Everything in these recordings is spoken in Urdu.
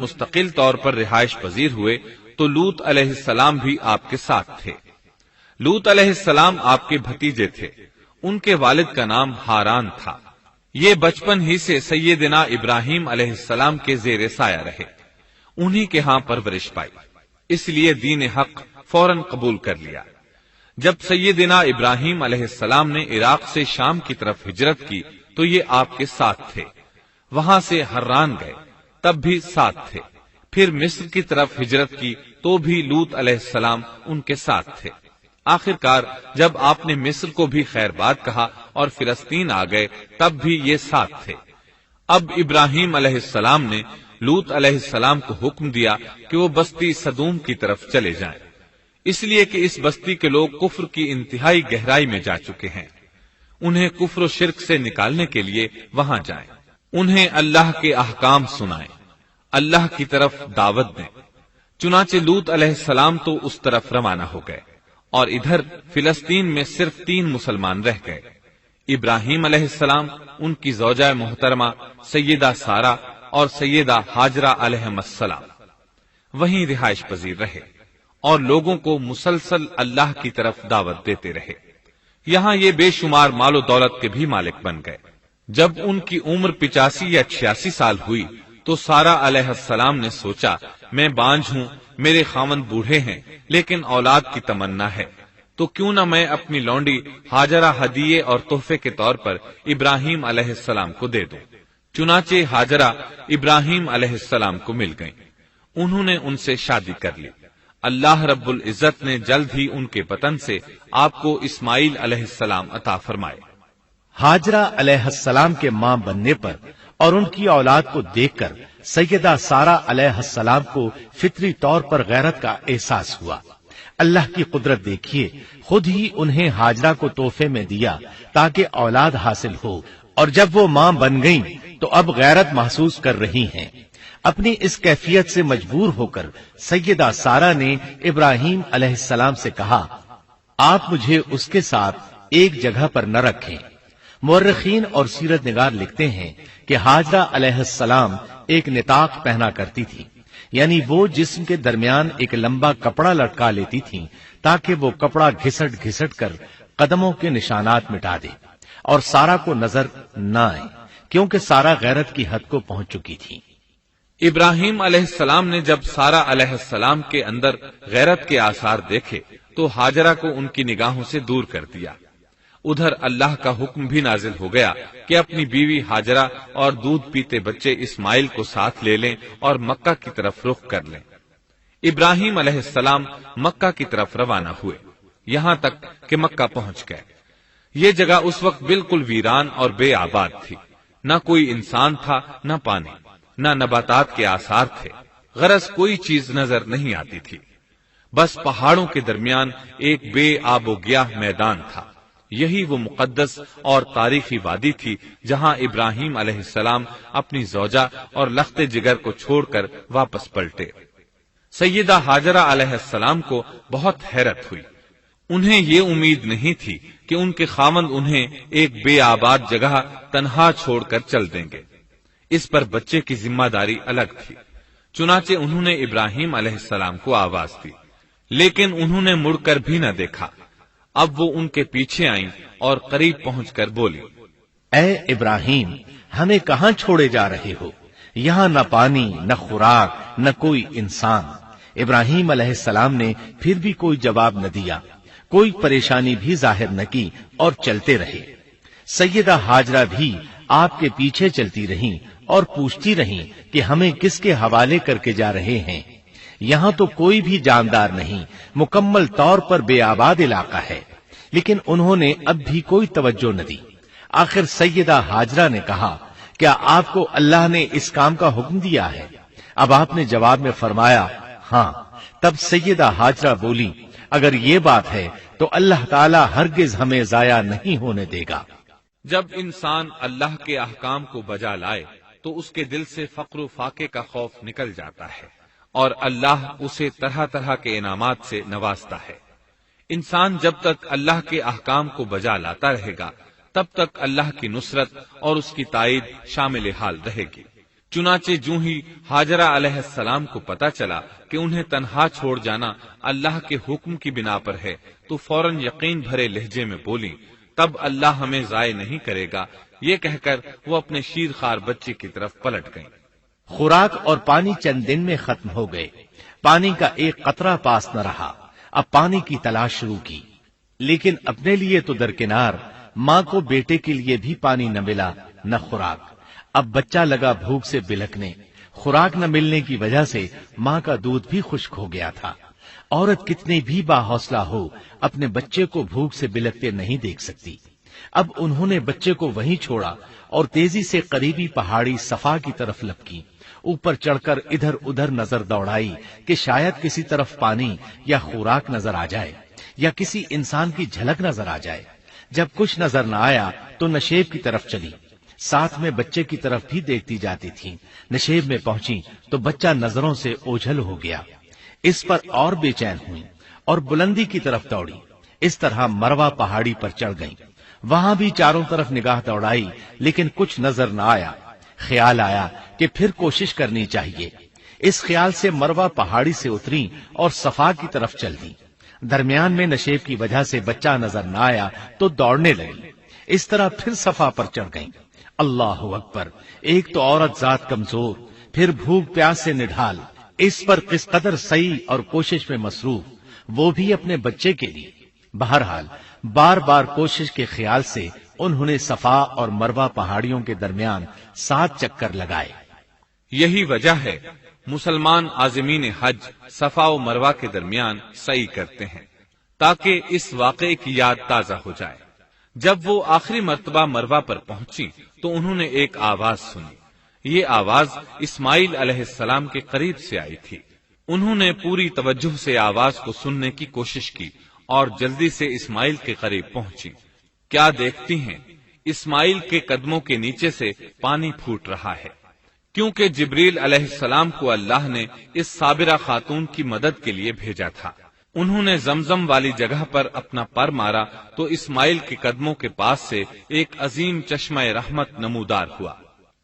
مستقل طور پر رہائش پذیر ہوئے تو لوط علیہ السلام بھی آپ کے ساتھ تھے۔ لوط علیہ السلام آپ کے بھتیجے تھے، ان کے والد کا نام ہاران تھا۔ یہ بچپن ہی سے سیدنا ابراہیم علیہ السلام کے زیر سایہ رہے، انہی کے ہاں پرورش پائی، اس لیے دین حق فوراً قبول کر لیا۔ جب سیدنا ابراہیم علیہ السلام نے عراق سے شام کی طرف ہجرت کی تو یہ آپ کے ساتھ تھے، وہاں سے حران گئے تب بھی ساتھ تھے، پھر مصر کی طرف ہجرت کی تو بھی لوط علیہ السلام ان کے ساتھ تھے۔ آخرکار جب آپ نے مصر کو بھی خیر بات کہا اور فلسطین آ گئے تب بھی یہ ساتھ تھے۔ اب ابراہیم علیہ السلام نے لوط علیہ السلام کو حکم دیا کہ وہ بستی سدوم کی طرف چلے جائیں، اس لیے کہ اس بستی کے لوگ کفر کی انتہائی گہرائی میں جا چکے ہیں، انہیں کفر و شرک سے نکالنے کے لیے وہاں جائیں، انہیں اللہ کے احکام سنائیں، اللہ کی طرف دعوت دیں۔ چنانچہ لوط علیہ السلام تو اس طرف روانہ ہو گئے اور ادھر فلسطین میں صرف 3 مسلمان رہ گئے، ابراہیم علیہ السلام، ان کی زوجہ محترمہ سیدہ سارہ اور سیدہ ہاجرہ علیہم السلام وہیں رہائش پذیر رہے اور لوگوں کو مسلسل اللہ کی طرف دعوت دیتے رہے، یہاں یہ بے شمار مال و دولت کے بھی مالک بن گئے۔ جب ان کی عمر 85 یا 86 سال ہوئی تو سارہ علیہ السلام نے سوچا، میں بانجھ ہوں، میرے خاوند بوڑھے ہیں لیکن اولاد کی تمنا ہے، تو کیوں نہ میں اپنی لونڈی ہاجرہ ہدیے اور تحفے کے طور پر ابراہیم علیہ السلام کو دے دوں۔ چنانچہ ہاجرہ ابراہیم علیہ السلام کو مل گئیں، انہوں نے ان سے شادی کر لی۔ اللہ رب العزت نے جلد ہی ان کے وطن سے آپ کو اسماعیل علیہ السلام عطا فرمائے۔ ہاجرہ علیہ السلام کے ماں بننے پر اور ان کی اولاد کو دیکھ کر سیدہ سارہ علیہ السلام کو فطری طور پر غیرت کا احساس ہوا۔ اللہ کی قدرت دیکھیے، خود ہی انہیں ہاجرہ کو تحفے میں دیا تاکہ اولاد حاصل ہو، اور جب وہ ماں بن گئیں تو اب غیرت محسوس کر رہی ہیں۔ اپنی اس کیفیت سے مجبور ہو کر سیدہ سارہ نے ابراہیم علیہ السلام سے کہا، آپ مجھے اس کے ساتھ ایک جگہ پر نہ رکھیں۔ مورخین اور سیرت نگار لکھتے ہیں کہ ہاجرہ علیہ السلام ایک نطاق پہنا کرتی تھی، یعنی وہ جسم کے درمیان ایک لمبا کپڑا لٹکا لیتی تھی تاکہ وہ کپڑا گھسٹ گھسٹ کر قدموں کے نشانات مٹا دے اور سارہ کو نظر نہ آئے، کیونکہ سارہ غیرت کی حد کو پہنچ چکی تھی۔ ابراہیم علیہ السلام نے جب سارہ علیہ السلام کے اندر غیرت کے آثار دیکھے تو ہاجرہ کو ان کی نگاہوں سے دور کر دیا۔ ادھر اللہ کا حکم بھی نازل ہو گیا کہ اپنی بیوی ہاجرہ اور دودھ پیتے بچے اسماعیل کو ساتھ لے لیں اور مکہ کی طرف رخ کر لیں۔ ابراہیم علیہ السلام مکہ کی طرف روانہ ہوئے، یہاں تک کہ مکہ پہنچ گئے۔ یہ جگہ اس وقت بالکل ویران اور بے آباد تھی، نہ کوئی انسان تھا، نہ پانی، نہ نباتات کے آثار تھے، غرض کوئی چیز نظر نہیں آتی تھی، بس پہاڑوں کے درمیان ایک بے آب و گیاہ میدان تھا۔ یہی وہ مقدس اور تاریخی وادی تھی جہاں ابراہیم علیہ السلام اپنی زوجہ اور لخت جگر کو چھوڑ کر واپس پلٹے۔ سیدہ ہاجرہ علیہ السلام کو بہت حیرت ہوئی، انہیں یہ امید نہیں تھی کہ ان کے خاوند انہیں ایک بے آباد جگہ تنہا چھوڑ کر چل دیں گے، اس پر بچے کی ذمہ داری الگ تھی۔ چنانچہ انہوں نے ابراہیم علیہ السلام کو آواز دی، لیکن انہوں نے مڑ کر بھی نہ دیکھا۔ اب وہ ان کے پیچھے آئیں اور قریب پہنچ کر بولی، اے ابراہیم، ہمیں کہاں چھوڑے جا رہے ہو؟ یہاں نہ پانی، نہ خوراک، نہ کوئی انسان۔ ابراہیم علیہ السلام نے پھر بھی کوئی جواب نہ دیا، کوئی پریشانی بھی ظاہر نہ کی اور چلتے رہے۔ سیدہ ہاجرہ بھی آپ کے پیچھے چلتی رہیں اور پوچھتی رہیں کہ ہمیں کس کے حوالے کر کے جا رہے ہیں؟ یہاں تو کوئی بھی جاندار نہیں، مکمل طور پر بے آباد علاقہ ہے، لیکن انہوں نے اب بھی کوئی توجہ نہ دی۔ آخر سیدہ ہاجرہ نے کہا، کیا آپ کو اللہ نے اس کام کا حکم دیا ہے؟ اب آپ نے جواب میں فرمایا، ہاں۔ تب سیدہ ہاجرہ بولی، اگر یہ بات ہے تو اللہ تعالی ہرگز ہمیں ضائع نہیں ہونے دے گا۔ جب انسان اللہ کے احکام کو بجا لائے تو اس کے دل سے فقر و فاقے کا خوف نکل جاتا ہے اور اللہ اسے طرح طرح کے انعامات سے نوازتا ہے۔ انسان جب تک اللہ کے احکام کو بجا لاتا رہے گا تب تک اللہ کی نصرت اور اس کی تائید شامل حال رہے گی۔ چنانچہ جوں ہی ہاجرہ علیہ السلام کو پتا چلا کہ انہیں تنہا چھوڑ جانا اللہ کے حکم کی بنا پر ہے تو فوراً یقین بھرے لہجے میں بولیں، تب اللہ ہمیں ضائع نہیں کرے گا۔ یہ کہہ کر وہ اپنے شیر خوار بچے کی طرف پلٹ گئیں۔ خوراک اور پانی چند دن میں ختم ہو گئے، پانی کا ایک قطرہ پاس نہ رہا۔ اب پانی کی تلاش شروع کی، لیکن اپنے لیے تو درکنار، ماں کو بیٹے کے لیے بھی پانی نہ ملا نہ خوراک۔ اب بچہ لگا بھوک سے بلکنے، خوراک نہ ملنے کی وجہ سے ماں کا دودھ بھی خشک ہو گیا تھا۔ عورت کتنی بھی باحوصلہ ہو اپنے بچے کو بھوک سے بلکتے نہیں دیکھ سکتی۔ اب انہوں نے بچے کو وہیں چھوڑا اور تیزی سے قریبی پہاڑی صفا کی طرف لپکی۔ اوپر چڑھ کر ادھر ادھر نظر دوڑائی کہ شاید کسی طرف پانی یا خوراک نظر آ جائے یا کسی انسان کی جھلک نظر آ جائے۔ جب کچھ نظر نہ آیا تو نشیب کی طرف چلی، ساتھ میں بچے کی طرف بھی دیکھتی جاتی تھی۔ نشیب میں پہنچی تو بچہ نظروں سے اوجھل ہو گیا۔ اس پر اور بے چین ہوئی اور بلندی کی طرف دوڑی۔ اس طرح مروا پہاڑی پر چڑھ گئی۔ وہاں بھی چاروں طرف نگاہ دوڑائی لیکن کچھ نظر نہ آیا۔ خیال آیا کہ پھر کوشش کرنی چاہیے۔ اس خیال سے مروا پہاڑی سے اتری اور صفا کی طرف چل دی۔ درمیان میں نشیب کی وجہ سے بچہ نظر نہ آیا تو دوڑنے لگی۔ اس طرح پھر صفا پر چڑھ گئیں۔ اللہ اکبر! ایک تو عورت ذات کمزور، پھر بھوک پیاس سے نڈھال، اس پر کس قدر سعی اور کوشش میں مصروف، وہ بھی اپنے بچے کے لیے۔ بہرحال بار بار کوشش کے خیال سے انہوں نے صفا اور مروا پہاڑیوں کے درمیان 7 چکر لگائے۔ یہی وجہ ہے مسلمان عازمین حج صفا و مروہ کے درمیان سعی کرتے ہیں تاکہ اس واقعے کی یاد تازہ ہو جائے۔ جب وہ آخری مرتبہ مروہ پر پہنچی تو انہوں نے ایک آواز سنی۔ یہ آواز اسماعیل علیہ السلام کے قریب سے آئی تھی۔ انہوں نے پوری توجہ سے آواز کو سننے کی کوشش کی اور جلدی سے اسماعیل کے قریب پہنچی۔ کیا دیکھتی ہیں؟ اسماعیل کے قدموں کے نیچے سے پانی پھوٹ رہا ہے، کیونکہ جبریل علیہ السلام کو اللہ نے اس صابرہ خاتون کی مدد کے لیے بھیجا تھا۔ انہوں نے زمزم والی جگہ پر اپنا پر مارا تو اسماعیل کے قدموں کے پاس سے ایک عظیم چشمہ رحمت نمودار ہوا۔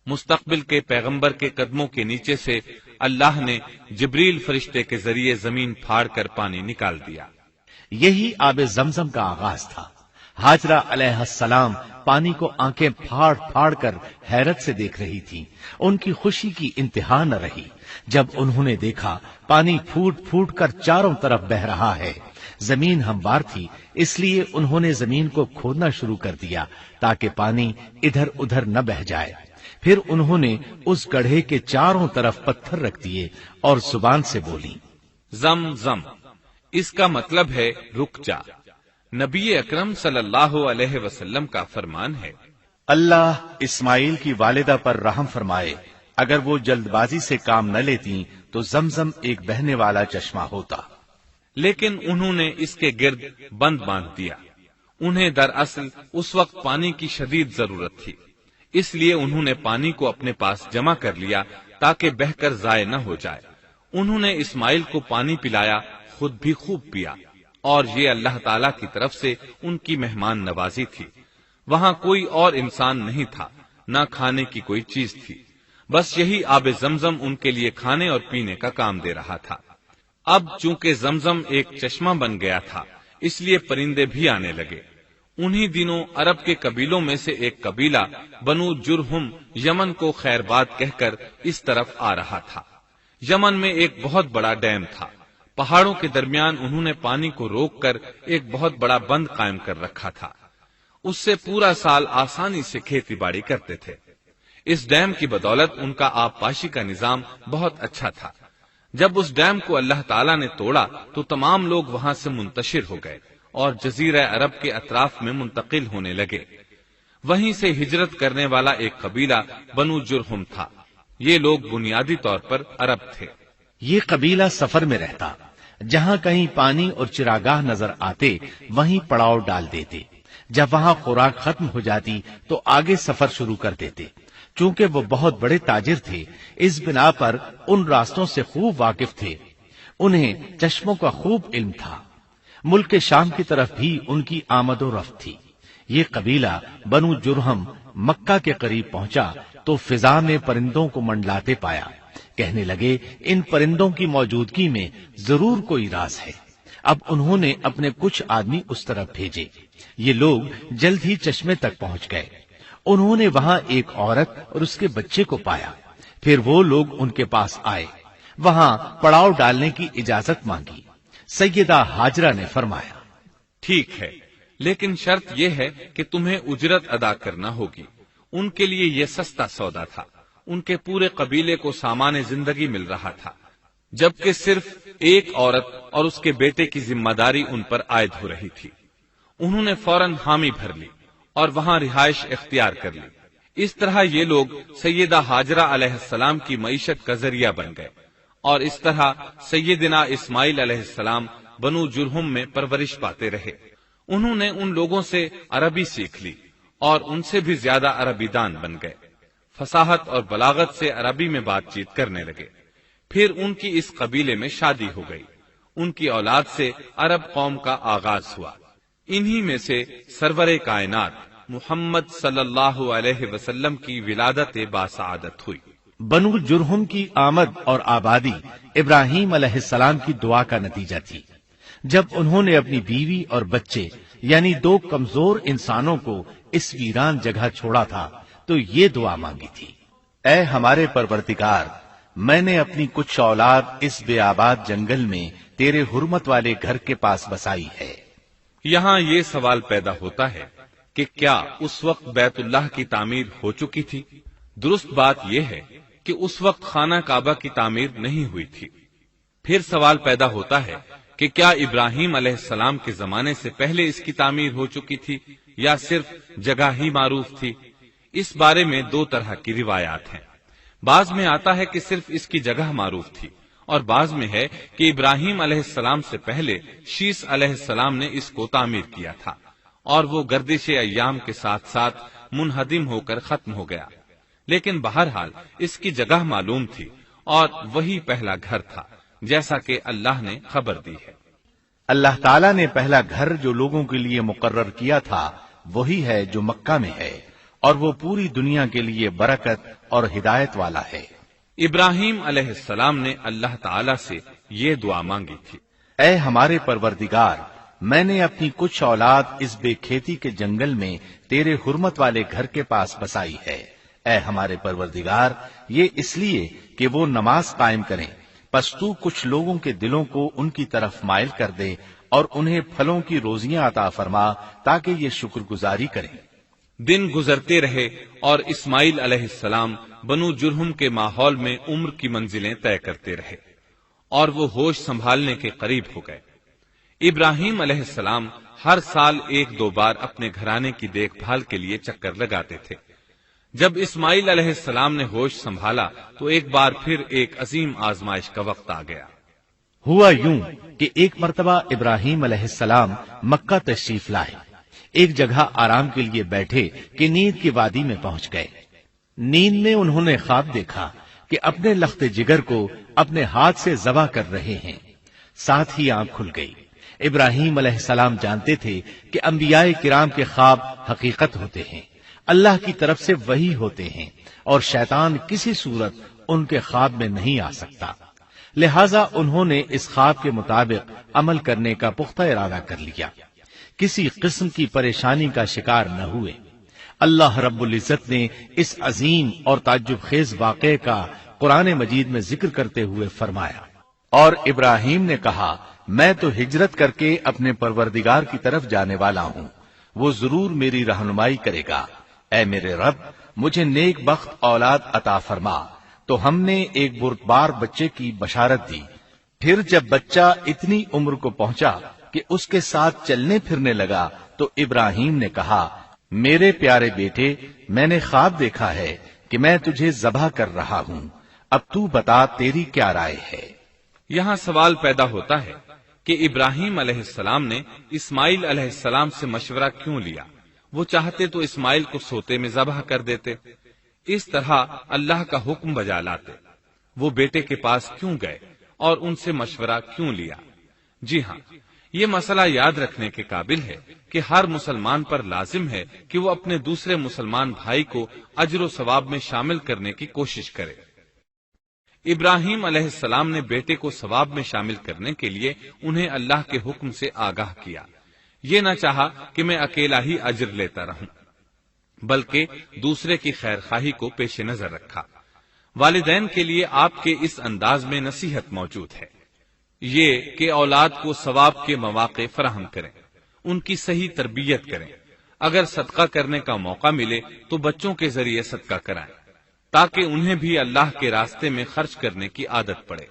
مستقبل کے پیغمبر کے قدموں کے نیچے سے اللہ نے جبریل فرشتے کے ذریعے زمین پھاڑ کر پانی نکال دیا۔ یہی آب زمزم کا آغاز تھا۔ ہاجرہ علیہ السلام پانی کو آنکھیں پھاڑ پھاڑ کر حیرت سے دیکھ رہی تھی۔ ان کی خوشی کی انتہا نہ رہی جب انہوں نے دیکھا پانی پھوٹ پھوٹ کر چاروں طرف بہ رہا ہے۔ زمین ہموار تھی، اس لیے انہوں نے زمین کو کھودنا شروع کر دیا تاکہ پانی ادھر ادھر نہ بہ جائے۔ پھر انہوں نے اس گڑھے کے چاروں طرف پتھر رکھ دیے اور زبان سے بولی، زم زم، اس کا مطلب ہے رک جا۔ نبی اکرم صلی اللہ علیہ وسلم کا فرمان ہے، اللہ اسماعیل کی والدہ پر رحم فرمائے، اگر وہ جلد بازی سے کام نہ لیتی تو زمزم ایک بہنے والا چشمہ ہوتا۔ لیکن انہوں نے اس کے گرد بند باندھ دیا۔ انہیں دراصل اس وقت پانی کی شدید ضرورت تھی، اس لیے انہوں نے پانی کو اپنے پاس جمع کر لیا تاکہ بہہ کر ضائع نہ ہو جائے۔ انہوں نے اسماعیل کو پانی پلایا، خود بھی خوب پیا، اور یہ اللہ تعالی کی طرف سے ان کی مہمان نوازی تھی۔ وہاں کوئی اور انسان نہیں تھا، نہ کھانے کی کوئی چیز تھی، بس یہی آب زمزم ان کے لیے کھانے اور پینے کا کام دے رہا تھا۔ اب چونکہ زمزم ایک چشمہ بن گیا تھا، اس لیے پرندے بھی آنے لگے۔ انہی دنوں عرب کے قبیلوں میں سے ایک قبیلہ بنو جرہم یمن کو خیر باد کہہ کر اس طرف آ رہا تھا۔ یمن میں ایک بہت بڑا ڈیم تھا۔ پہاڑوں کے درمیان انہوں نے پانی کو روک کر ایک بہت بڑا بند قائم کر رکھا تھا۔ اس سے پورا سال آسانی سے کھیتی باڑی کرتے تھے۔ اس ڈیم کی بدولت ان کا آب پاشی کا نظام بہت اچھا تھا۔ جب اس ڈیم کو اللہ تعالیٰ نے توڑا تو تمام لوگ وہاں سے منتشر ہو گئے اور جزیرہ عرب کے اطراف میں منتقل ہونے لگے۔ وہیں سے ہجرت کرنے والا ایک قبیلہ بنو جرہم تھا۔ یہ لوگ بنیادی طور پر عرب تھے۔ یہ قبیلہ سفر میں رہتا، جہاں کہیں پانی اور چراگاہ نظر آتے وہیں پڑاؤ ڈال دیتے۔ جب وہاں خوراک ختم ہو جاتی تو آگے سفر شروع کر دیتے۔ چونکہ وہ بہت بڑے تاجر تھے، اس بنا پر ان راستوں سے خوب واقف تھے۔ انہیں چشموں کا خوب علم تھا۔ ملک شام کی طرف بھی ان کی آمد و رفت تھی۔ یہ قبیلہ بنو جرہم مکہ کے قریب پہنچا تو فضا میں پرندوں کو منڈلاتے پایا. کہنے لگے ان پرندوں کی موجودگی میں ضرور کوئی راز ہے. اب انہوں نے اپنے کچھ آدمی اس طرف بھیجے. یہ لوگ جلد ہی چشمے تک پہنچ گئے. انہوں نے وہاں ایک عورت اور اس کے بچے کو پایا. پھر وہ لوگ ان کے پاس آئے. وہاں پڑاؤ ڈالنے کی اجازت مانگی. سیدہ ہاجرہ نے فرمایا ٹھیک ہے، لیکن شرط یہ ہے کہ تمہیں اجرت ادا کرنا ہوگی. ان کے لیے یہ سستا سودا تھا. ان کے پورے قبیلے کو سامان زندگی مل رہا تھا، جبکہ صرف ایک عورت اور اس کے بیٹے کی ذمہ داری ان پر عائد ہو رہی تھی. انہوں نے فوراً حامی بھر لی اور وہاں رہائش اختیار کر لی. اس طرح یہ لوگ سیدہ ہاجرہ علیہ السلام کی معیشت کا ذریعہ بن گئے، اور اس طرح سیدنا اسماعیل علیہ السلام بنو جرہم میں پرورش پاتے رہے. انہوں نے ان لوگوں سے عربی سیکھ لی اور ان سے بھی زیادہ عربی دان بن گئے. فصاحت اور بلاغت سے عربی میں بات چیت کرنے لگے. پھر ان کی اس قبیلے میں شادی ہو گئی. ان کی اولاد سے عرب قوم کا آغاز ہوا. انہی میں سے سرور کائنات محمد صلی اللہ علیہ وسلم کی ولادت باسعادت ہوئی. بنو جرہم کی آمد اور آبادی ابراہیم علیہ السلام کی دعا کا نتیجہ تھی. جب انہوں نے اپنی بیوی اور بچے یعنی دو کمزور انسانوں کو اس ویران جگہ چھوڑا تھا تو یہ دعا مانگی تھی، اے ہمارے پروردگار، میں نے اپنی کچھ اولاد اس بے آباد جنگل میں تیرے حرمت والے گھر کے پاس بسائی ہے. یہاں یہ سوال پیدا ہوتا ہے کہ کیا اس وقت بیت اللہ کی تعمیر ہو چکی تھی؟ درست بات یہ ہے کہ اس وقت خانہ کعبہ کی تعمیر نہیں ہوئی تھی. پھر سوال پیدا ہوتا ہے کہ کیا ابراہیم علیہ السلام کے زمانے سے پہلے اس کی تعمیر ہو چکی تھی یا صرف جگہ ہی معروف تھی؟ اس بارے میں دو طرح کی روایات ہیں. بعض میں آتا ہے کہ صرف اس کی جگہ معروف تھی، اور بعض میں ہے کہ ابراہیم علیہ السلام سے پہلے شیس علیہ السلام نے اس کو تعمیر کیا تھا اور وہ گردش ایام کے ساتھ ساتھ منہدم ہو کر ختم ہو گیا. لیکن بہرحال اس کی جگہ معلوم تھی اور وہی پہلا گھر تھا، جیسا کہ اللہ نے خبر دی ہے. اللہ تعالیٰ نے پہلا گھر جو لوگوں کے لیے مقرر کیا تھا وہی ہے جو مکہ میں ہے، اور وہ پوری دنیا کے لیے برکت اور ہدایت والا ہے. ابراہیم علیہ السلام نے اللہ تعالیٰ سے یہ دعا مانگی تھی، اے ہمارے پروردگار، میں نے اپنی کچھ اولاد اس بے کھیتی کے جنگل میں تیرے حرمت والے گھر کے پاس بسائی ہے. اے ہمارے پروردگار، یہ اس لیے کہ وہ نماز قائم کریں، پس تو کچھ لوگوں کے دلوں کو ان کی طرف مائل کر دے اور انہیں پھلوں کی روزیاں عطا فرما تاکہ یہ شکر گزاری کریں. دن گزرتے رہے اور اسماعیل علیہ السلام بنو جرہم کے ماحول میں عمر کی منزلیں طے کرتے رہے اور وہ ہوش سنبھالنے کے قریب ہو گئے. ابراہیم علیہ السلام ہر سال ایک دو بار اپنے گھرانے کی دیکھ بھال کے لیے چکر لگاتے تھے. جب اسماعیل علیہ السلام نے ہوش سنبھالا تو ایک بار پھر ایک عظیم آزمائش کا وقت آ گیا. ہوا یوں کہ ایک مرتبہ ابراہیم علیہ السلام مکہ تشریف لائے. ایک جگہ آرام کے لیے بیٹھے کہ نیند کی وادی میں پہنچ گئے. نیند میں انہوں نے خواب دیکھا کہ اپنے لخت جگر کو اپنے ہاتھ سے ذبح کر رہے ہیں. ساتھ ہی آنکھ کھل گئی. ابراہیم علیہ السلام جانتے تھے کہ انبیاء کرام کے خواب حقیقت ہوتے ہیں، اللہ کی طرف سے وحی ہوتے ہیں، اور شیطان کسی صورت ان کے خواب میں نہیں آ سکتا. لہذا انہوں نے اس خواب کے مطابق عمل کرنے کا پختہ ارادہ کر لیا. کسی قسم کی پریشانی کا شکار نہ ہوئے. اللہ رب العزت نے اس عظیم اور تعجب خیز واقعے کا قرآن مجید میں ذکر کرتے ہوئے فرمایا، اور ابراہیم نے کہا، میں تو ہجرت کر کے اپنے پروردگار کی طرف جانے والا ہوں، وہ ضرور میری رہنمائی کرے گا. اے میرے رب، مجھے نیک بخت اولاد عطا فرما. تو ہم نے ایک بردبار بچے کی بشارت دی. پھر جب بچہ اتنی عمر کو پہنچا کہ اس کے ساتھ چلنے پھرنے لگا تو ابراہیم نے کہا، میرے پیارے بیٹے، میں نے خواب دیکھا ہے کہ میں تجھے ذبح کر رہا ہوں. اب تو بتا تیری کیا رائے ہے؟ یہاں سوال پیدا ہوتا ہے کہ ابراہیم علیہ السلام نے اسماعیل علیہ السلام سے مشورہ کیوں لیا؟ وہ چاہتے تو اسماعیل کو سوتے میں ذبح کر دیتے، اس طرح اللہ کا حکم بجا لاتے. وہ بیٹے کے پاس کیوں گئے اور ان سے مشورہ کیوں لیا؟ جی ہاں، یہ مسئلہ یاد رکھنے کے قابل ہے کہ ہر مسلمان پر لازم ہے کہ وہ اپنے دوسرے مسلمان بھائی کو اجر و ثواب میں شامل کرنے کی کوشش کرے۔ ابراہیم علیہ السلام نے بیٹے کو ثواب میں شامل کرنے کے لیے انہیں اللہ کے حکم سے آگاہ کیا۔ یہ نہ چاہا کہ میں اکیلا ہی اجر لیتا رہوں، بلکہ دوسرے کی خیر خواہی کو پیش نظر رکھا۔ والدین کے لیے آپ کے اس انداز میں نصیحت موجود ہے، یہ کہ اولاد کو ثواب کے مواقع فراہم کریں، ان کی صحیح تربیت کریں۔ اگر صدقہ کرنے کا موقع ملے تو بچوں کے ذریعے صدقہ کرائیں، تاکہ انہیں بھی اللہ کے راستے میں خرچ کرنے کی عادت پڑے۔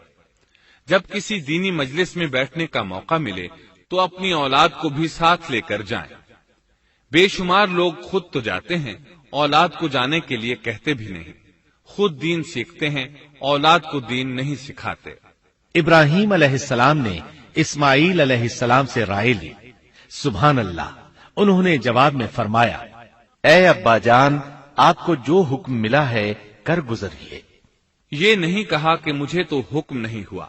جب کسی دینی مجلس میں بیٹھنے کا موقع ملے تو اپنی اولاد کو بھی ساتھ لے کر جائیں۔ بے شمار لوگ خود تو جاتے ہیں، اولاد کو جانے کے لیے کہتے بھی نہیں۔ خود دین سیکھتے ہیں، اولاد کو دین نہیں سکھاتے۔ ابراہیم علیہ السلام نے اسماعیل علیہ السلام سے رائے لی۔ سبحان اللہ، انہوں نے جواب میں فرمایا، اے ابا جان، آپ کو جو حکم ملا ہے کر گزریے۔ یہ نہیں کہا کہ مجھے تو حکم نہیں ہوا،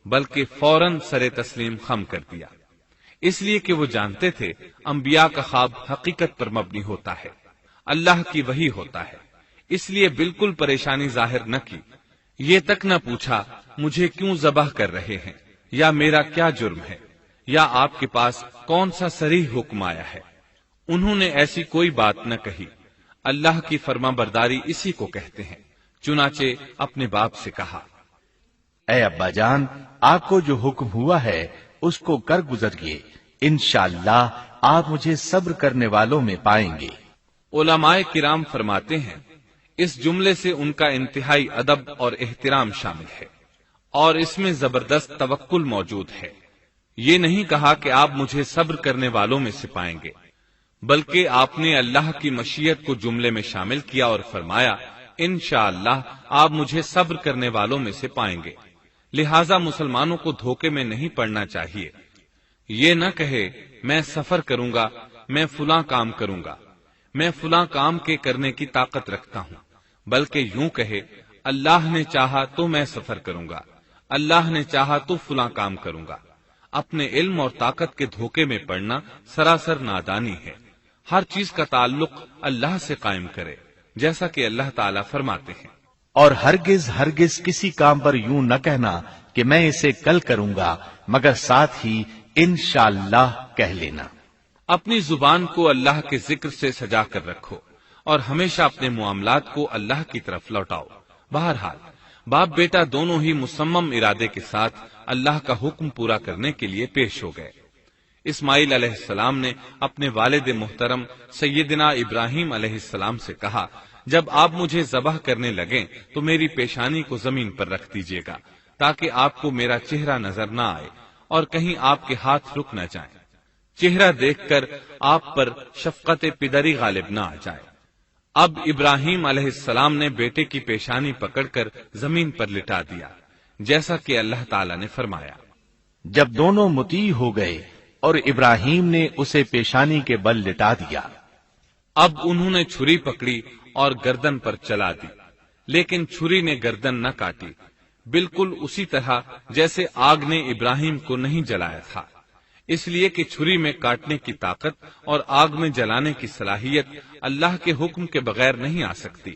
بلکہ فوراً سر تسلیم خم کر دیا، اس لیے کہ وہ جانتے تھے انبیاء کا خواب حقیقت پر مبنی ہوتا ہے، اللہ کی وحی ہوتا ہے، اس لیے بالکل پریشانی ظاہر نہ کی۔ یہ تک نہ پوچھا مجھے کیوں ذبح کر رہے ہیں، یا میرا کیا جرم ہے، یا آپ کے پاس کون سا صریح حکم آیا ہے۔ انہوں نے ایسی کوئی بات نہ کہی۔ اللہ کی فرما برداری اسی کو کہتے ہیں۔ چنانچہ اپنے باپ سے کہا، اے ابا جان، آپ کو جو حکم ہوا ہے اس کو کر گزریے، انشاءاللہ آپ مجھے صبر کرنے والوں میں پائیں گے۔ علماء کرام فرماتے ہیں اس جملے سے ان کا انتہائی ادب اور احترام شامل ہے، اور اس میں زبردست توکل موجود ہے۔ یہ نہیں کہا کہ آپ مجھے صبر کرنے والوں میں سے پائیں گے، بلکہ آپ نے اللہ کی مشیت کو جملے میں شامل کیا اور فرمایا انشاءاللہ آپ مجھے صبر کرنے والوں میں سے پائیں گے۔ لہذا مسلمانوں کو دھوکے میں نہیں پڑنا چاہیے۔ یہ نہ کہے میں سفر کروں گا، میں فلاں کام کروں گا، میں فلاں کام کے کرنے کی طاقت رکھتا ہوں، بلکہ یوں کہے اللہ نے چاہا تو میں سفر کروں گا، اللہ نے چاہا تو فلاں کام کروں گا۔ اپنے علم اور طاقت کے دھوکے میں پڑنا سراسر نادانی ہے۔ ہر چیز کا تعلق اللہ سے قائم کرے، جیسا کہ اللہ تعالیٰ فرماتے ہیں، اور ہرگز ہرگز کسی کام پر یوں نہ کہنا کہ میں اسے کل کروں گا، مگر ساتھ ہی انشاءاللہ کہہ لینا۔ اپنی زبان کو اللہ کے ذکر سے سجا کر رکھو اور ہمیشہ اپنے معاملات کو اللہ کی طرف لوٹاؤ۔ بہرحال باپ بیٹا دونوں ہی مصمم ارادے کے ساتھ اللہ کا حکم پورا کرنے کے لیے پیش ہو گئے۔ اسماعیل علیہ السلام نے اپنے والد محترم سیدنا ابراہیم علیہ السلام سے کہا، جب آپ مجھے ذبح کرنے لگیں تو میری پیشانی کو زمین پر رکھ دیجیے گا، تاکہ آپ کو میرا چہرہ نظر نہ آئے اور کہیں آپ کے ہاتھ رک نہ جائیں، چہرہ دیکھ کر آپ پر شفقت پدری غالب نہ آ جائے۔ اب ابراہیم علیہ السلام نے بیٹے کی پیشانی پکڑ کر زمین پر لٹا دیا، جیسا کہ اللہ تعالی نے فرمایا۔ جب دونوں مطیع ہو گئے اور ابراہیم نے اسے پیشانی کے بل لٹا دیا، اب انہوں نے چھری پکڑی اور گردن پر چلا دی، لیکن چھری نے گردن نہ کاٹی، بالکل اسی طرح جیسے آگ نے ابراہیم کو نہیں جلایا تھا، اس لیے کہ چھری میں کاٹنے کی طاقت اور آگ میں جلانے کی صلاحیت اللہ کے حکم کے بغیر نہیں آ سکتی۔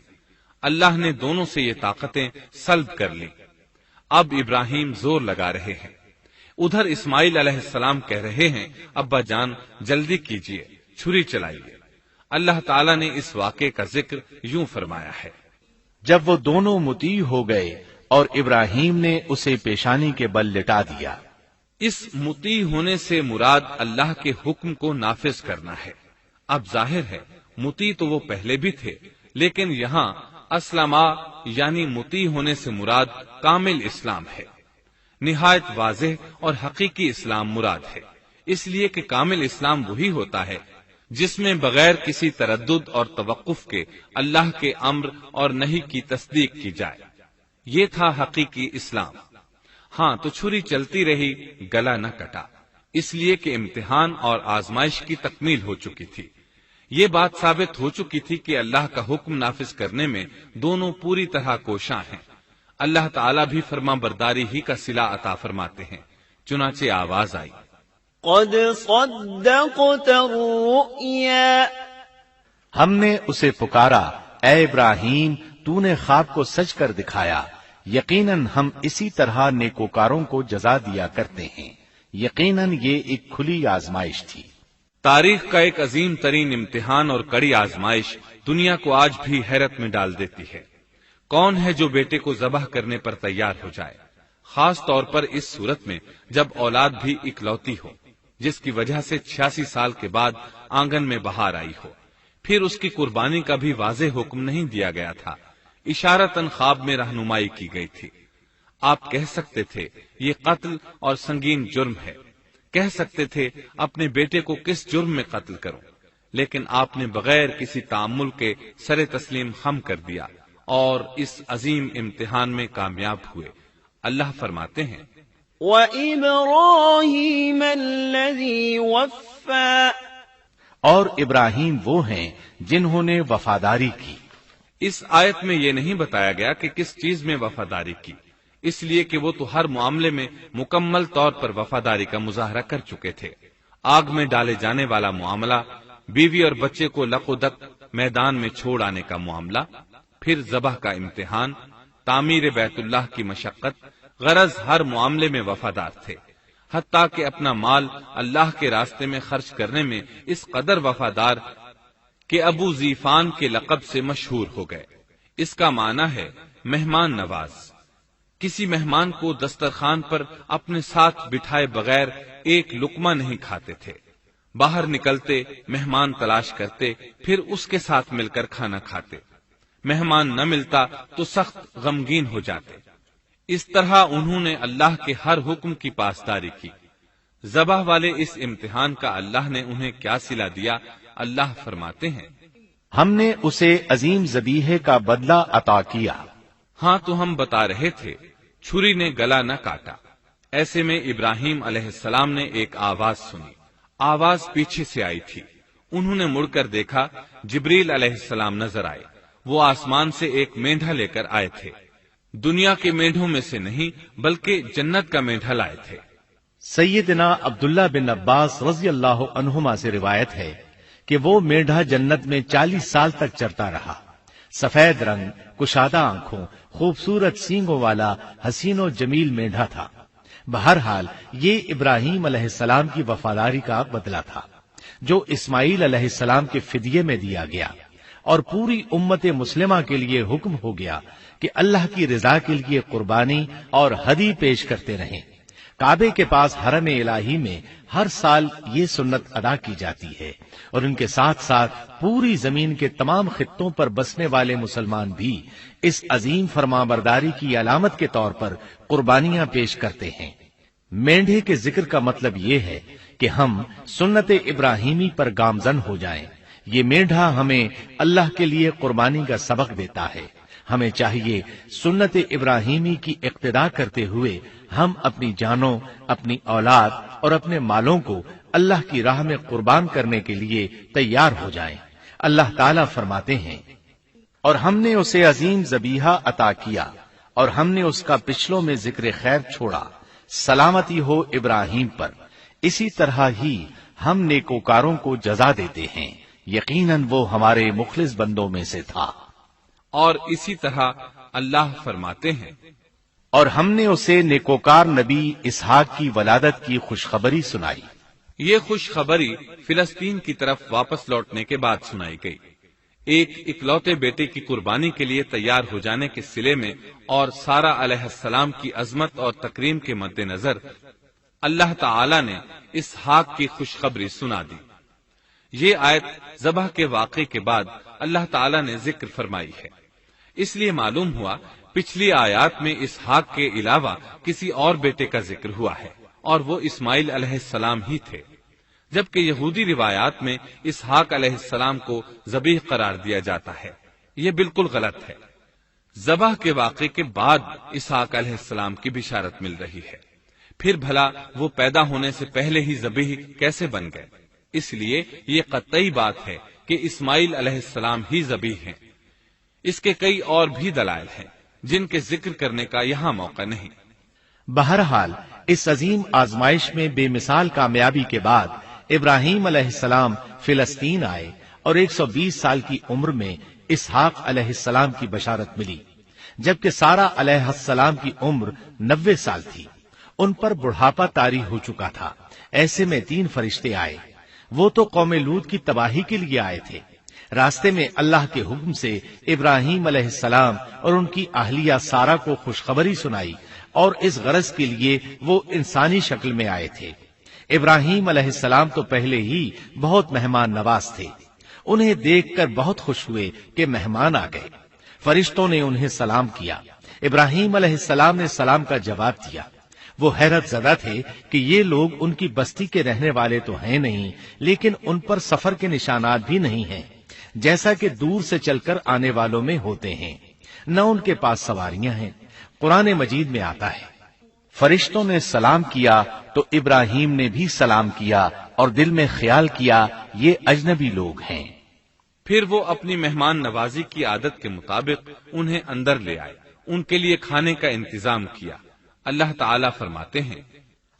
اللہ نے دونوں سے یہ طاقتیں سلب کر لی۔ اب ابراہیم زور لگا رہے ہیں، ادھر اسماعیل علیہ السلام کہہ رہے ہیں ابا جان جلدی کیجیے، چھری چلائیے۔ اللہ تعالیٰ نے اس واقعے کا ذکر یوں فرمایا ہے، جب وہ دونوں مطیع ہو گئے اور ابراہیم نے اسے پیشانی کے بل لٹا دیا۔ اس مطیع ہونے سے مراد اللہ کے حکم کو نافذ کرنا ہے۔ اب ظاہر ہے مطیع تو وہ پہلے بھی تھے، لیکن یہاں اسلما یعنی مطیع ہونے سے مراد کامل اسلام ہے۔ نہایت واضح اور حقیقی اسلام مراد ہے، اس لیے کہ کامل اسلام وہی ہوتا ہے جس میں بغیر کسی تردد اور توقف کے اللہ کے امر اور نہی کی تصدیق کی جائے۔ یہ تھا حقیقی اسلام۔ ہاں تو چھری چلتی رہی، گلا نہ کٹا، اس لیے کہ امتحان اور آزمائش کی تکمیل ہو چکی تھی۔ یہ بات ثابت ہو چکی تھی کہ اللہ کا حکم نافذ کرنے میں دونوں پوری طرح کوشاں ہیں۔ اللہ تعالیٰ بھی فرما برداری ہی کا صلہ عطا فرماتے ہیں۔ چنانچہ آواز آئی، قد صدقت الرؤيا ہم نے اسے پکارا، اے ابراہیم تو نے خواب کو سچ کر دکھایا، یقیناً ہم اسی طرح نیکوکاروں کو جزا دیا کرتے ہیں، یقیناً یہ ایک کھلی آزمائش تھی۔ تاریخ کا ایک عظیم ترین امتحان اور کڑی آزمائش دنیا کو آج بھی حیرت میں ڈال دیتی ہے۔ کون ہے جو بیٹے کو ذبح کرنے پر تیار ہو جائے، خاص طور پر اس صورت میں جب اولاد بھی اکلوتی ہو، جس کی وجہ سے 86 سال کے بعد آنگن میں بہار آئی ہو۔ پھر اس کی قربانی کا بھی واضح حکم نہیں دیا گیا تھا، اشارتاً خواب میں رہنمائی کی گئی تھی۔ آپ کہہ سکتے تھے یہ قتل اور سنگین جرم ہے، کہہ سکتے تھے اپنے بیٹے کو کس جرم میں قتل کروں، لیکن آپ نے بغیر کسی تعامل کے سر تسلیم خم کر دیا اور اس عظیم امتحان میں کامیاب ہوئے۔ اللہ فرماتے ہیں وَإِبْرَاهِيمَ الَّذِي وَفَّى اور ابراہیم وہ ہیں جنہوں نے وفاداری کی۔ اس آیت میں یہ نہیں بتایا گیا کہ کس چیز میں وفاداری کی، اس لیے کہ وہ تو ہر معاملے میں مکمل طور پر وفاداری کا مظاہرہ کر چکے تھے۔ آگ میں ڈالے جانے والا معاملہ، بیوی اور بچے کو لق و دق میدان میں چھوڑ آنے کا معاملہ، پھر ذبح کا امتحان، تعمیر بیت اللہ کی مشقت، غرض ہر معاملے میں وفادار تھے، حتیٰ کہ اپنا مال اللہ کے راستے میں خرچ کرنے میں اس قدر وفادار کہ ابو زیفان کے لقب سے مشہور ہو گئے۔ اس کا معنی ہے مہمان نواز۔ کسی مہمان کو دسترخوان پر اپنے ساتھ بٹھائے بغیر ایک لقمہ نہیں کھاتے تھے، باہر نکلتے مہمان تلاش کرتے، پھر اس کے ساتھ مل کر کھانا کھاتے، مہمان نہ ملتا تو سخت غمگین ہو جاتے۔ اس طرح انہوں نے اللہ کے ہر حکم کی پاسداری کی۔ ذبح والے اس امتحان کا اللہ نے انہیں کیا صلہ دیا؟ اللہ فرماتے ہیں ہم نے اسے عظیم ذبیحے کا بدلہ عطا کیا۔ ہاں تو ہم بتا رہے تھے، چھری نے گلا نہ کاٹا۔ ایسے میں ابراہیم علیہ السلام نے ایک آواز سنی، آواز پیچھے سے آئی تھی۔ انہوں نے مڑ کر دیکھا، جبریل علیہ السلام نظر آئے۔ وہ آسمان سے ایک مینڈھا لے کر آئے تھے، دنیا کے مینڈھوں میں سے نہیں بلکہ جنت کا مینڈھا لائے تھے۔ سیدنا عبداللہ بن عباس رضی اللہ عنہما سے روایت ہے کہ وہ مینڈھا جنت میں 40 سال تک چرتا رہا۔ سفید رنگ، کشادہ آنکھوں، خوبصورت سینگوں والا حسین و جمیل مینڈھا تھا۔ بہرحال یہ ابراہیم علیہ السلام کی وفاداری کا بدلہ تھا جو اسماعیل علیہ السلام کے فدیے میں دیا گیا، اور پوری امت مسلمہ کے لیے حکم ہو گیا کہ اللہ کی رضا کے لیے قربانی اور ہدی پیش کرتے رہیں۔ کعبے کے پاس حرم الہی میں ہر سال یہ سنت ادا کی جاتی ہے، اور ان کے ساتھ ساتھ پوری زمین کے تمام خطوں پر بسنے والے مسلمان بھی اس عظیم فرمانبرداری کی علامت کے طور پر قربانیاں پیش کرتے ہیں۔ مینڈھے کے ذکر کا مطلب یہ ہے کہ ہم سنت ابراہیمی پر گامزن ہو جائیں۔ یہ مینڈھا ہمیں اللہ کے لیے قربانی کا سبق دیتا ہے۔ ہمیں چاہیے سنت ابراہیمی کی اقتدا کرتے ہوئے ہم اپنی جانوں، اپنی اولاد اور اپنے مالوں کو اللہ کی راہ میں قربان کرنے کے لیے تیار ہو جائیں۔ اللہ تعالیٰ فرماتے ہیں اور ہم نے اسے عظیم ذبیحہ عطا کیا اور ہم نے اس کا پچھلوں میں ذکر خیر چھوڑا، سلامتی ہو ابراہیم پر۔ اسی طرح ہی ہم نیکوکاروں کو جزا دیتے ہیں، یقیناً وہ ہمارے مخلص بندوں میں سے تھا۔ اور اسی طرح اللہ فرماتے ہیں اور ہم نے اسے نیکوکار نبی اسحاق کی ولادت کی خوشخبری سنائی۔ یہ خوشخبری فلسطین کی طرف واپس لوٹنے کے بعد سنائی گئی۔ ایک اکلوتے بیٹے کی قربانی کے لیے تیار ہو جانے کے صلے میں اور سارہ علیہ السلام کی عظمت اور تکریم کے مد نظر اللہ تعالی نے اسحاق کی خوشخبری سنا دی۔ یہ آیت ذبح کے واقعے کے بعد اللہ تعالی نے ذکر فرمائی ہے، اس لیے معلوم ہوا پچھلی آیات میں اسحاق کے علاوہ کسی اور بیٹے کا ذکر ہوا ہے، اور وہ اسماعیل علیہ السلام ہی تھے، جبکہ یہودی روایات میں اسحاق علیہ السلام کو ذبیح قرار دیا جاتا ہے۔ یہ بالکل غلط ہے۔ ذبح کے واقعے کے بعد اسحاق علیہ السلام کی بشارت مل رہی ہے، پھر بھلا وہ پیدا ہونے سے پہلے ہی ذبیح کیسے بن گئے؟ اس لیے یہ قطعی بات ہے کہ اسماعیل علیہ السلام ہی ذبیح ہیں۔ اس کے کئی اور بھی دلائل ہیں جن کے ذکر کرنے کا یہاں موقع نہیں۔ بہرحال اس عظیم آزمائش میں بے مثال کامیابی کے بعد ابراہیم علیہ السلام فلسطین آئے اور 120 سال کی عمر میں اسحاق علیہ السلام کی بشارت ملی، جبکہ سارہ علیہ السلام کی عمر 90 سال تھی۔ ان پر بڑھاپا طاری ہو چکا تھا۔ ایسے میں 3 فرشتے آئے، وہ تو قوم لوط کی تباہی کے لیے آئے تھے۔ راستے میں اللہ کے حکم سے ابراہیم علیہ السلام اور ان کی اہلیہ سارہ کو خوشخبری سنائی، اور اس غرض کے لیے وہ انسانی شکل میں آئے تھے۔ ابراہیم علیہ السلام تو پہلے ہی بہت مہمان نواز تھے، انہیں دیکھ کر بہت خوش ہوئے کہ مہمان آ گئے۔ فرشتوں نے انہیں سلام کیا۔ ابراہیم علیہ السلام نے سلام کا جواب دیا۔ وہ حیرت زدہ تھے کہ یہ لوگ ان کی بستی کے رہنے والے تو ہیں نہیں، لیکن ان پر سفر کے نشانات بھی نہیں ہیں، جیسا کہ دور سے چل کر آنے والوں میں ہوتے ہیں، نہ ان کے پاس سواریاں ہیں۔ قرآن مجید میں آتا ہے، فرشتوں نے سلام کیا تو ابراہیم نے بھی سلام کیا اور دل میں خیال کیا یہ اجنبی لوگ ہیں۔ پھر وہ اپنی مہمان نوازی کی عادت کے مطابق انہیں اندر لے آئے، ان کے لیے کھانے کا انتظام کیا۔ اللہ تعالیٰ فرماتے ہیں،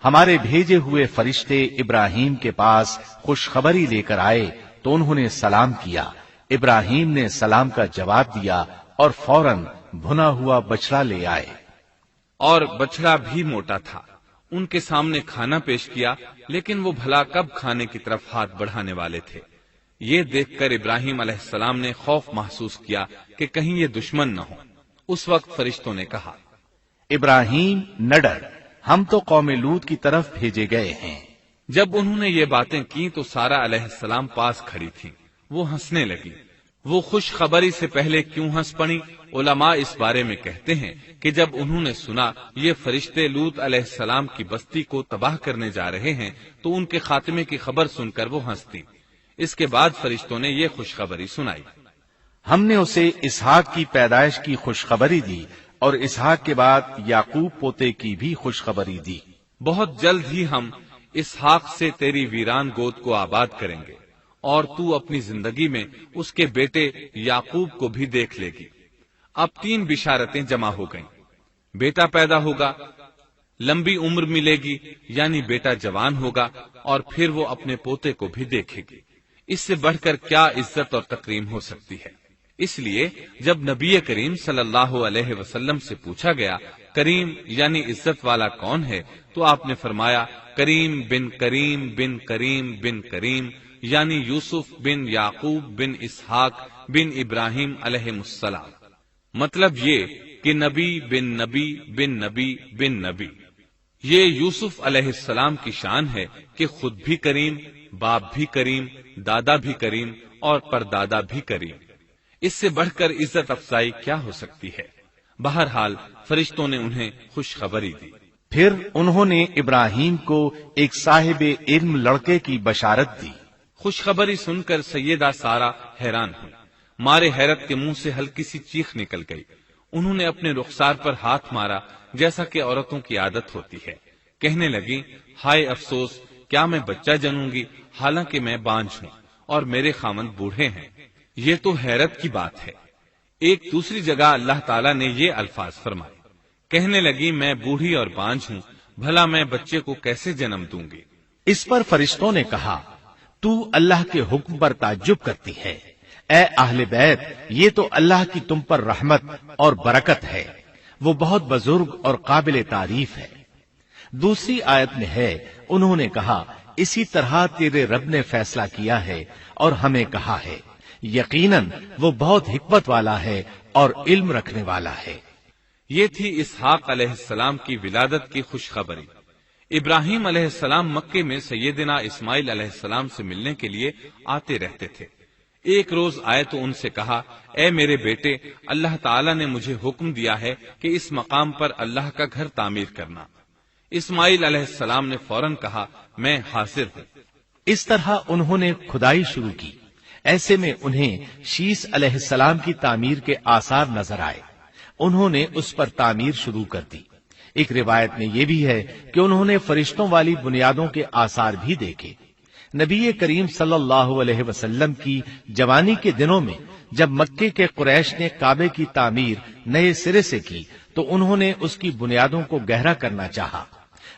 ہمارے بھیجے ہوئے فرشتے ابراہیم کے پاس خوشخبری لے کر آئے تو انہوں نے سلام کیا۔ ابراہیم نے سلام کا جواب دیا اور فوراً بھنا ہوا بچڑا لے آئے، اور بچڑا بھی موٹا تھا۔ ان کے سامنے کھانا پیش کیا، لیکن وہ بھلا کب کھانے کی طرف ہاتھ بڑھانے والے تھے۔ یہ دیکھ کر ابراہیم علیہ السلام نے خوف محسوس کیا کہ کہیں یہ دشمن نہ ہو۔ اس وقت فرشتوں نے کہا، ابراہیم نہ ڈر، ہم تو قوم لوط کی طرف بھیجے گئے ہیں۔ جب انہوں نے یہ باتیں کی تو سارہ علیہ السلام پاس کھڑی تھی، وہ ہنسنے لگی۔ وہ خوشخبری سے پہلے کیوں ہنس پڑی؟ علماء اس بارے میں کہتے ہیں کہ جب انہوں نے سنا یہ فرشتے لوط علیہ السلام کی بستی کو تباہ کرنے جا رہے ہیں تو ان کے خاتمے کی خبر سن کر وہ ہنستی۔ اس کے بعد فرشتوں نے یہ خوشخبری سنائی، ہم نے اسے اسحاق کی پیدائش کی خوشخبری دی اور اسحاق کے بعد یعقوب پوتے کی بھی خوشخبری دی۔ بہت جلد ہی ہم اسحاق سے تیری ویران گود کو آباد کریں گے، اور تو اپنی زندگی میں اس کے بیٹے یعقوب کو بھی دیکھ لے گی۔ اب 3 بشارتیں جمع ہو گئیں، بیٹا پیدا ہوگا، لمبی عمر ملے گی یعنی بیٹا جوان ہوگا، اور پھر وہ اپنے پوتے کو بھی دیکھے گی۔ اس سے بڑھ کر کیا عزت اور تکریم ہو سکتی ہے؟ اس لیے جب نبی کریم صلی اللہ علیہ وسلم سے پوچھا گیا کریم یعنی عزت والا کون ہے، تو آپ نے فرمایا کریم بن کریم بن کریم بن کریم، یعنی یوسف بن یعقوب بن اسحاق بن ابراہیم علیہ السلام۔ مطلب یہ کہ نبی بن نبی بن نبی بن نبی۔ یہ یوسف علیہ السلام کی شان ہے کہ خود بھی کریم، باپ بھی کریم، دادا بھی کریم اور پردادا بھی کریم۔ اس سے بڑھ کر عزت افزائی کیا ہو سکتی ہے؟ بہرحال فرشتوں نے انہیں خوشخبری دی۔ پھر انہوں نے ابراہیم کو ایک صاحب علم لڑکے کی بشارت دی۔ خوشخبری سن کر سیدہ سارہ حیران ہوئی، مارے حیرت کے منہ سے ہلکی سی چیخ نکل گئی۔ انہوں نے اپنے رخسار پر ہاتھ مارا جیسا کہ عورتوں کی عادت ہوتی ہے، کہنے لگی ہائے افسوس، کیا میں بچہ جنوں گی حالانکہ میں بانجھ ہوں اور میرے خاوند بوڑھے ہیں؟ یہ تو حیرت کی بات ہے۔ ایک دوسری جگہ اللہ تعالیٰ نے یہ الفاظ فرمائے، کہنے لگی میں بوڑھی اور بانجھ ہوں، بھلا میں بچے کو کیسے جنم دوں گی؟ اس پر فرشتوں نے کہا تو اللہ کے حکم پر تعجب کرتی ہے، اے اہل بیت، یہ تو اللہ کی تم پر رحمت اور برکت ہے، وہ بہت بزرگ اور قابل تعریف ہے۔ دوسری آیت میں ہے، انہوں نے کہا اسی طرح تیرے رب نے فیصلہ کیا ہے اور ہمیں کہا ہے، یقیناً وہ بہت حکمت والا ہے اور علم رکھنے والا ہے۔ یہ تھی اسحاق علیہ السلام کی ولادت کی خوشخبری۔ ابراہیم علیہ السلام مکے میں سیدنا اسماعیل علیہ السلام سے ملنے کے لیے آتے رہتے تھے۔ ایک روز آئے تو ان سے کہا، اے میرے بیٹے، اللہ تعالیٰ نے مجھے حکم دیا ہے کہ اس مقام پر اللہ کا گھر تعمیر کرنا۔ اسماعیل علیہ السلام نے فوراً کہا، میں حاضر ہوں۔ اس طرح انہوں نے کھدائی شروع کی۔ ایسے میں انہیں شیش علیہ السلام کی تعمیر کے آثار نظر آئے، انہوں نے اس پر تعمیر شروع کر دی۔ ایک روایت میں یہ بھی ہے کہ انہوں نے فرشتوں والی بنیادوں کے آثار بھی دیکھے۔ نبی کریم صلی اللہ علیہ وسلم کی جوانی کے دنوں میں جب مکے کے قریش نے کعبے کی تعمیر نئے سرے سے کی تو انہوں نے اس کی بنیادوں کو گہرا کرنا چاہا۔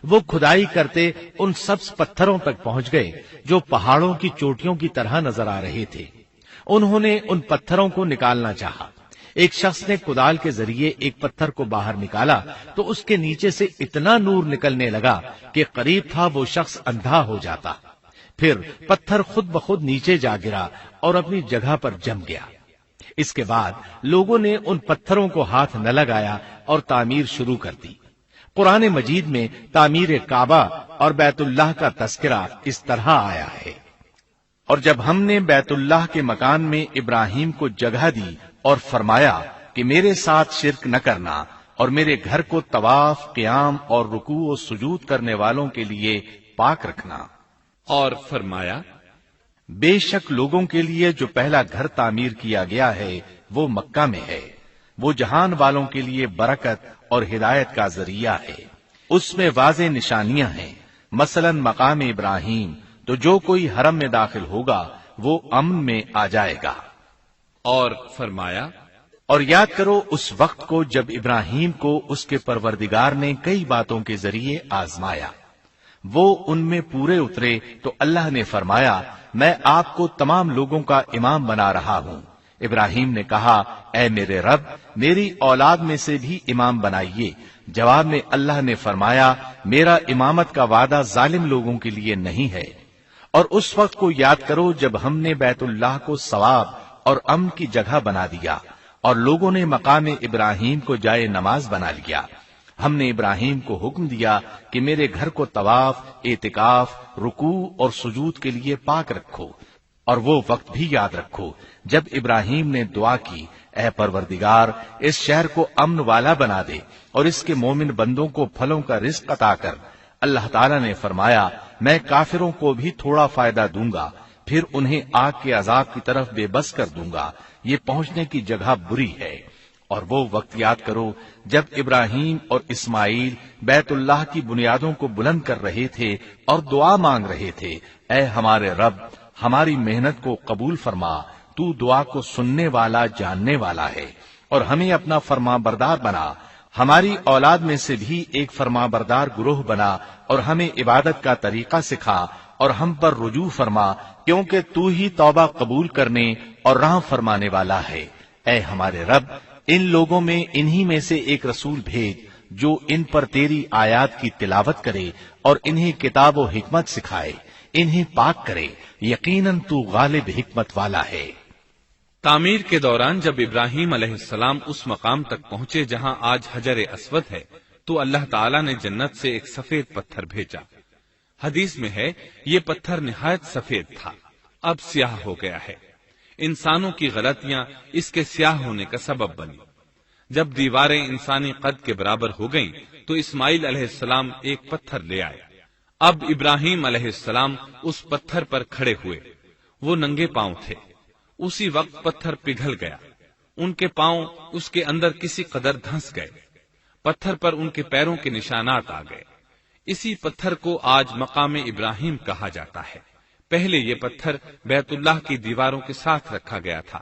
وہ کھدائی کرتے ان سبز پتھروں تک پہنچ گئے جو پہاڑوں کی چوٹیوں کی طرح نظر آ رہے تھے۔ انہوں نے ان پتھروں کو نکالنا چاہا۔ ایک شخص نے کدال کے ذریعے ایک پتھر کو باہر نکالا تو اس کے نیچے سے اتنا نور نکلنے لگا کہ قریب تھا وہ شخص اندھا ہو جاتا۔ پھر پتھر خود بخود نیچے جا گرا اور اپنی جگہ پر جم گیا۔ اس کے بعد لوگوں نے ان پتھروں کو ہاتھ نہ لگایا اور تعمیر شروع کر دی۔ قرآن مجید میں تعمیر کعبہ اور بیت اللہ کا تذکرہ اس طرح آیا ہے، اور جب ہم نے بیت اللہ کے مکان میں ابراہیم کو جگہ دی اور فرمایا کہ میرے ساتھ شرک نہ کرنا اور میرے گھر کو طواف، قیام اور رکوع و سجود کرنے والوں کے لیے پاک رکھنا، اور فرمایا بے شک لوگوں کے لیے جو پہلا گھر تعمیر کیا گیا ہے وہ مکہ میں ہے، وہ جہان والوں کے لیے برکت اور ہدایت کا ذریعہ ہے، اس میں واضح نشانیاں ہیں، مثلا مقام ابراہیم، تو جو کوئی حرم میں داخل ہوگا وہ امن میں آ جائے گا۔ اور فرمایا اور یاد کرو اس وقت کو جب ابراہیم کو اس کے پروردگار نے کئی باتوں کے ذریعے آزمایا، وہ ان میں پورے اترے تو اللہ نے فرمایا میں آپ کو تمام لوگوں کا امام بنا رہا ہوں۔ ابراہیم نے کہا اے میرے رب میری اولاد میں سے بھی امام بنائیے۔ جواب میں اللہ نے فرمایا میرا امامت کا وعدہ ظالم لوگوں کے لیے نہیں ہے۔ اور اس وقت کو یاد کرو جب ہم نے بیت اللہ کو ثواب اور امن کی جگہ بنا دیا اور لوگوں نے مقام ابراہیم کو جائے نماز بنا لیا۔ ہم نے ابراہیم کو حکم دیا کہ میرے گھر کو طواف، اعتکاف، رکوع اور سجود کے لیے پاک رکھو، اور وہ وقت بھی یاد رکھو جب ابراہیم نے دعا کی اے پروردگار اس شہر کو امن والا بنا دے اور اس کے مومن بندوں کو پھلوں کا رزق عطا کر۔ اللہ تعالیٰ نے فرمایا میں کافروں کو بھی تھوڑا فائدہ دوں گا، پھر انہیں آگ کے عذاب کی طرف بے بس کر دوں گا، یہ پہنچنے کی جگہ بری ہے۔ اور وہ وقت یاد کرو جب ابراہیم اور اسماعیل بیت اللہ کی بنیادوں کو بلند کر رہے تھے اور دعا مانگ رہے تھے اے ہمارے رب ہماری محنت کو قبول فرما، تو دعا کو سننے والا جاننے والا ہے، اور ہمیں اپنا فرما بردار بنا، ہماری اولاد میں سے بھی ایک فرما بردار گروہ بنا، اور ہمیں عبادت کا طریقہ سکھا اور ہم پر رجوع فرما، کیونکہ تو ہی توبہ قبول کرنے اور راہ فرمانے والا ہے۔ اے ہمارے رب ان لوگوں میں انہی میں سے ایک رسول بھیج جو ان پر تیری آیات کی تلاوت کرے اور انہیں کتاب و حکمت سکھائے، انہیں پاک کرے، یقیناً تو غالب حکمت والا ہے۔ تعمیر کے دوران جب ابراہیم علیہ السلام اس مقام تک پہنچے جہاں آج حجر اسود ہے تو اللہ تعالیٰ نے جنت سے ایک سفید پتھر بھیجا۔ حدیث میں ہے یہ پتھر نہایت سفید تھا، اب سیاہ ہو گیا ہے۔ انسانوں کی غلطیاں اس کے سیاہ ہونے کا سبب بنی۔ جب دیواریں انسانی قد کے برابر ہو گئیں تو اسماعیل علیہ السلام ایک پتھر لے آئے۔ اب ابراہیم علیہ السلام اس پتھر پر کھڑے ہوئے، وہ ننگے پاؤں تھے۔ اسی وقت پتھر پگھل گیا، ان کے پاؤں اس کے اندر کسی قدر دھنس گئے، پتھر پر ان کے پیروں کے نشانات آ گئے۔ اسی پتھر کو آج مقام ابراہیم کہا جاتا ہے۔ پہلے یہ پتھر بیت اللہ کی دیواروں کے ساتھ رکھا گیا تھا۔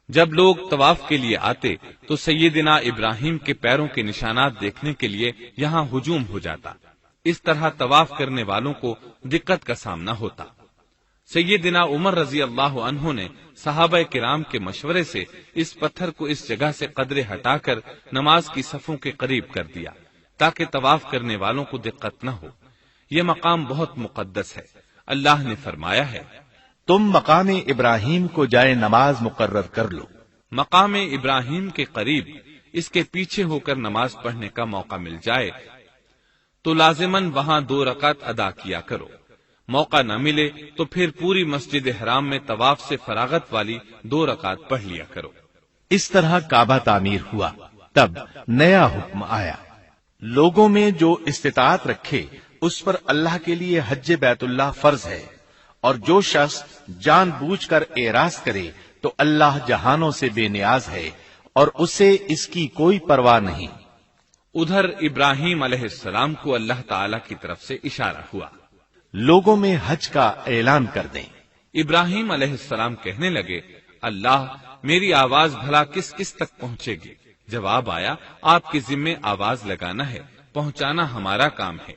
جب لوگ طواف کے لیے آتے تو سیدنا ابراہیم کے پیروں کے نشانات دیکھنے کے لیے یہاں ہجوم ہو جاتا۔ اس طرح طواف کرنے والوں کو دقت کا سامنا ہوتا۔ سیدنا عمر رضی اللہ عنہ نے صحابہ کرام کے مشورے سے اس پتھر کو اس جگہ سے قدرے ہٹا کر نماز کی صفوں کے قریب کر دیا تاکہ طواف کرنے والوں کو دقت نہ ہو۔ یہ مقام بہت مقدس ہے۔ اللہ نے فرمایا ہے تم مقام ابراہیم کو جائے نماز مقرر کر لو۔ مقام ابراہیم کے قریب اس کے پیچھے ہو کر نماز پڑھنے کا موقع مل جائے تو لازماً وہاں 2 رکعت ادا کیا کرو۔ موقع نہ ملے تو پھر پوری مسجد حرام میں طواف سے فراغت والی 2 رکعت پڑھ لیا کرو۔ اس طرح کعبہ تعمیر ہوا۔ تب نیا حکم آیا، لوگوں میں جو استطاعت رکھے اس پر اللہ کے لیے حج بیت اللہ فرض ہے، اور جو شخص جان بوجھ کر اعراض کرے تو اللہ جہانوں سے بے نیاز ہے اور اسے اس کی کوئی پرواہ نہیں۔ ادھر ابراہیم علیہ السلام کو اللہ تعالی کی طرف سے اشارہ ہوا، لوگوں میں حج کا اعلان کر دیں۔ ابراہیم علیہ السلام کہنے لگے اللہ میری آواز بھلا کس کس تک پہنچے گی؟ جواب آیا آپ کے ذمے آواز لگانا ہے، پہنچانا ہمارا کام ہے۔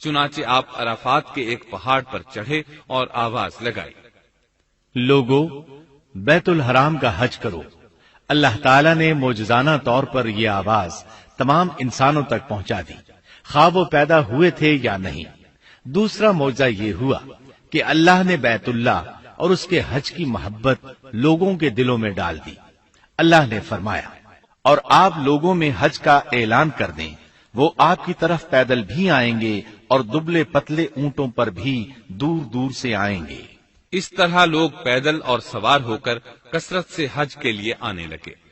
چنانچہ آپ عرفات کے ایک پہاڑ پر چڑھے اور آواز لگائی، لوگو بیت الحرام کا حج کرو۔ اللہ تعالیٰ نے معجزانہ طور پر یہ آواز تمام انسانوں تک پہنچا دی، خواہ وہ پیدا ہوئے تھے یا نہیں۔ دوسرا معجزہ یہ ہوا کہ اللہ نے بیت اللہ اور اس کے حج کی محبت لوگوں کے دلوں میں ڈال دی۔ اللہ نے فرمایا، اور آپ لوگوں میں حج کا اعلان کر دیں، وہ آپ کی طرف پیدل بھی آئیں گے اور دبلے پتلے اونٹوں پر بھی دور دور سے آئیں گے۔ اس طرح لوگ پیدل اور سوار ہو کر کثرت سے حج کے لیے آنے لگے۔